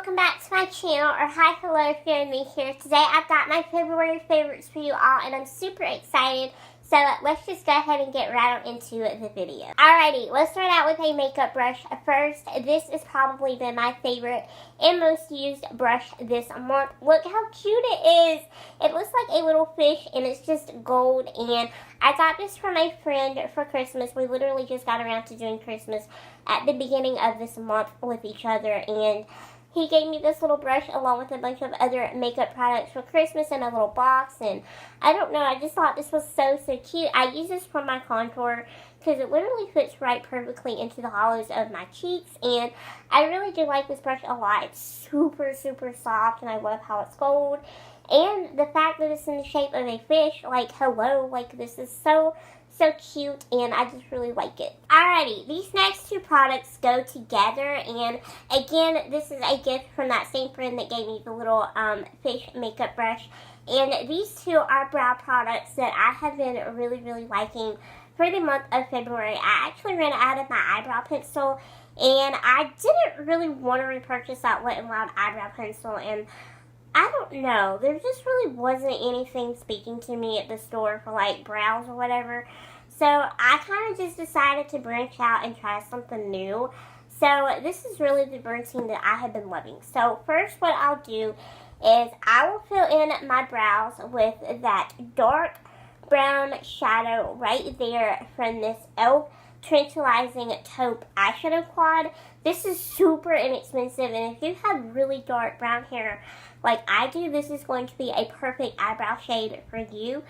welcome back to my channel, or hi, hello if you're new here. Today I've got my February favorites for you all, and I'm super excited. So let's just go ahead and get right on into the video. Alrighty, let's start out with a makeup brush first. This has probably been my favorite and most used brush this month. Look how cute it is. It looks like a little fish and it's just gold, and I got this from a friend for Christmas. We literally just got around to doing Christmas at the beginning of this month with each other, and he gave me this little brush along with a bunch of other makeup products for Christmas in a little box, and I don't know, I just thought this was so cute. I use this for my contour because it literally fits right perfectly into the hollows of my cheeks, and I really do like this brush a lot. It's super soft, and I love how it's gold, and the fact that it's in the shape of a fish, like hello, like this is so cute, and I just really like it. Alrighty, these next two products go together, and again, this is a gift from that same friend that gave me the little fish makeup brush, and these two are brow products that I have been really liking for the month of February. I actually ran out of my eyebrow pencil, and I didn't really want to repurchase that Wet n Wild eyebrow pencil, and I don't know, there just really wasn't anything speaking to me at the store for like brows or whatever. So I kind of just decided to branch out and try something new. So this is really the routine that I have been loving. So first what I'll do is I will fill in my brows with that dark brown shadow right there from this e.l.f. Tantalizing Taupe eyeshadow quad. This is super inexpensive, and if you have really dark brown hair like I do, this is going to be a perfect eyebrow shade for you.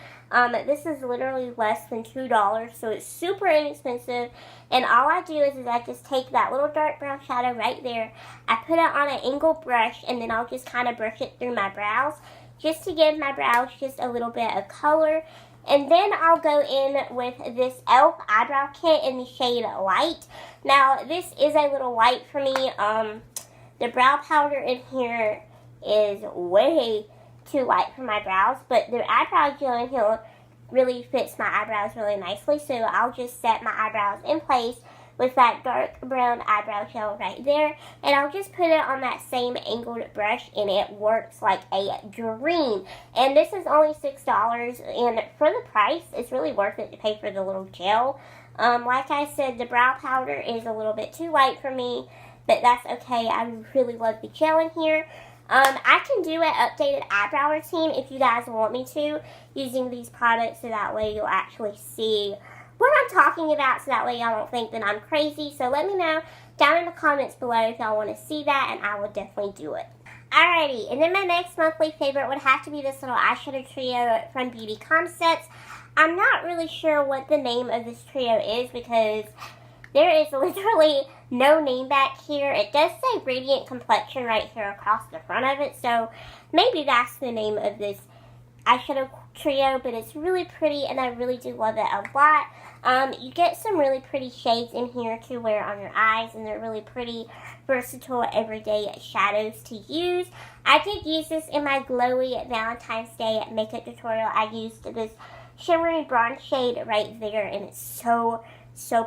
This is literally less than $2, so it's super inexpensive, and all I do is I just take that little dark brown shadow right there, I put it on an angled brush, and then I'll just kind of brush it through my brows just to give my brows just a little bit of color. And then I'll go in with this e.l.f. eyebrow kit in the shade Light. Now, this is a little light for me. The brow powder in here is way too light for my brows, but the eyebrow gel in here really fits my eyebrows really nicely. So I'll just set my eyebrows in place with that dark brown eyebrow gel right there, and I'll just put it on that same angled brush, and it works like a dream. And this is only $6, and for the price, it's really worth it to pay for the little gel. Like I said, the brow powder is a little bit too light for me, but that's okay. I really love the gel in here. I can do an updated eyebrow routine if you guys want me to, using these products, so that way you'll actually see what I'm talking about, so that way y'all don't think that I'm crazy. So let me know down in the comments below if y'all want to see that, and I will definitely do it. Alrighty, and then my next monthly favorite would have to be this little eyeshadow trio from Beauty Concepts. I'm not really sure what the name of this trio is because there is literally no name back here. It does say Radiant Complexion right here across the front of it, so maybe that's the name of this eyeshadow trio, but it's really pretty, and I really do love it a lot. You get some really pretty shades in here to wear on your eyes, and they're really pretty, versatile, everyday shadows to use. I did use this in my glowy Valentine's Day makeup tutorial. I used this shimmery bronze shade right there, and it's so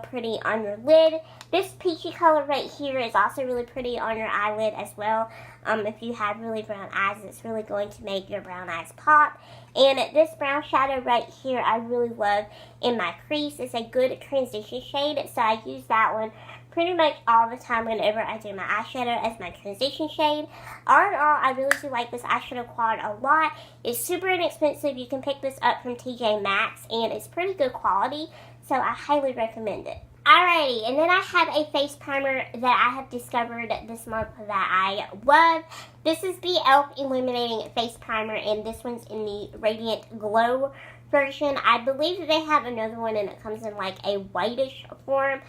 pretty on your lid. This peachy color right here is also really pretty on your eyelid as well. If you have really brown eyes, it's really going to make your brown eyes pop. And this brown shadow right here, I really love in my crease. It's a good transition shade, so I use that one pretty much all the time whenever I do my eyeshadow as my transition shade. All in all, I really do like this eyeshadow quad a lot. It's super inexpensive. You can pick this up from TJ Maxx, and it's pretty good quality, so I highly recommend it. Alrighty, and then I have a face primer that I have discovered this month that I love. This is the e.l.f. Illuminating Face Primer, and this one's in the Radiant Glow version. I believe that they have another one, and it comes in like a whitish form.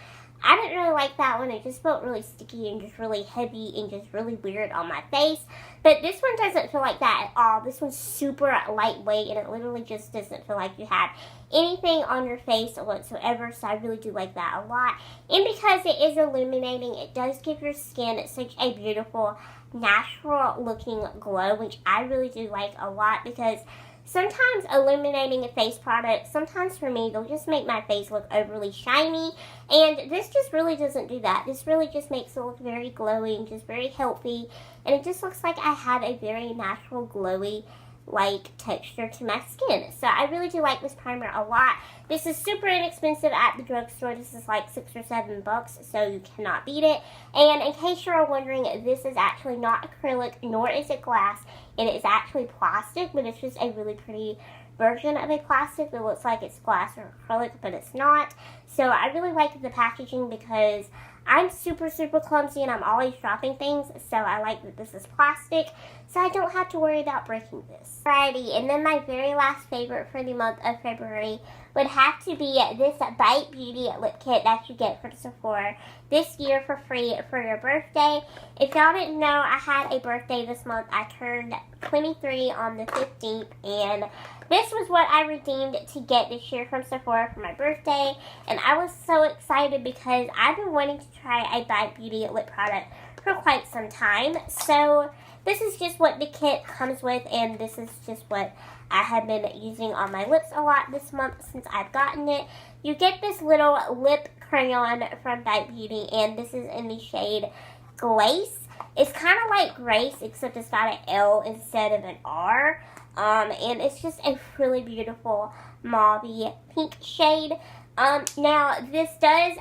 I didn't really like that one. It just felt really sticky and just really heavy and just really weird on my face. But this one doesn't feel like that at all. This one's super lightweight, and it literally just doesn't feel like you have anything on your face whatsoever. So I really do like that a lot. And because it is illuminating, it does give your skin such a beautiful, natural looking glow, which I really do like a lot, because sometimes illuminating a face product, sometimes for me, they'll just make my face look overly shiny. And this just really doesn't do that. This really just makes it look very glowy and just very healthy. And it just looks like I had a very natural glowy like texture to my skin. So I really do like this primer a lot. This is super inexpensive at the drugstore. This is like $6 or $7, so you cannot beat it. And in case you're wondering, this is actually not acrylic, nor is it glass. It is actually plastic, but it's just a really pretty version of a plastic that looks like it's glass or acrylic, but it's not. So I really like the packaging because I'm super clumsy and I'm always dropping things, so I like that this is plastic, so I don't have to worry about breaking this. Alrighty, and then my very last favorite for the month of February would have to be this Bite Beauty lip kit that you get from Sephora this year for free for your birthday. If y'all didn't know, I had a birthday this month. I turned 23 on the 15th, and this was what I redeemed to get this year from Sephora for my birthday, and I was so excited because I've been wanting to try a Bite Beauty lip product for quite some time. So this is just what the kit comes with, and this is just what I have been using on my lips a lot this month since I've gotten it. You get this little lip crayon from Bite Beauty, and this is in the shade Glace. It's kind of like Grace, except it's got an L instead of an R. And it's just a really beautiful mauve pink shade. Now, this does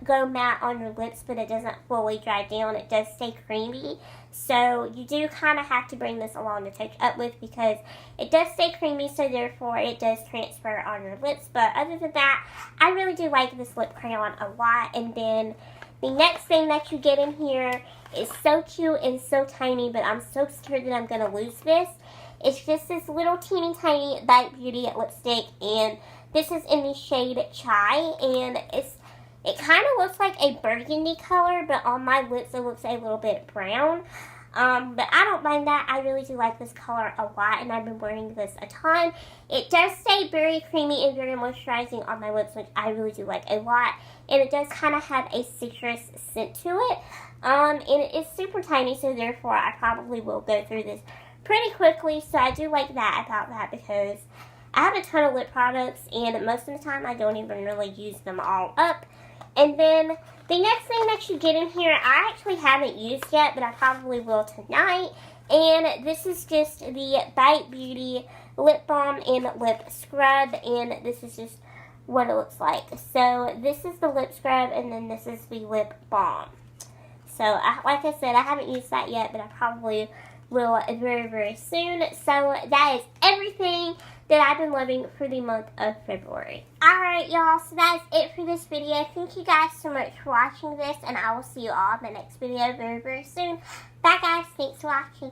go matte on your lips, but it doesn't fully dry down. It does stay creamy. So you do kind of have to bring this along to touch up with because it does stay creamy, so therefore it does transfer on your lips. But other than that, I really do like this lip crayon a lot. And then the next thing that you get in here is so cute and so tiny, but I'm so scared that I'm going to lose this. It's just this little teeny tiny Bite Beauty lipstick, and this is in the shade Chai, and it kind of looks like a burgundy color, but on my lips it looks a little bit brown. But I don't mind that. I really do like this color a lot, and I've been wearing this a ton. It does stay very creamy and very moisturizing on my lips, which I really do like a lot. And it does kind of have a citrus scent to it. And it is super tiny, so therefore I probably will go through this pretty quickly. So I do like that about that because I have a ton of lip products, and most of the time I don't even really use them all up. And then the next thing that you get in here, I actually haven't used yet, but I probably will tonight. And this is just the Bite Beauty Lip Balm and Lip Scrub, and this is just what it looks like. So this is the lip scrub, and then this is the lip balm. So like I said, I haven't used that yet, but I probably will very soon. So that is everything that I've been loving for the month of February. Alright y'all, so that's it for this video. Thank you guys so much for watching this, and I will see you all in the next video very soon. Bye guys, thanks for watching.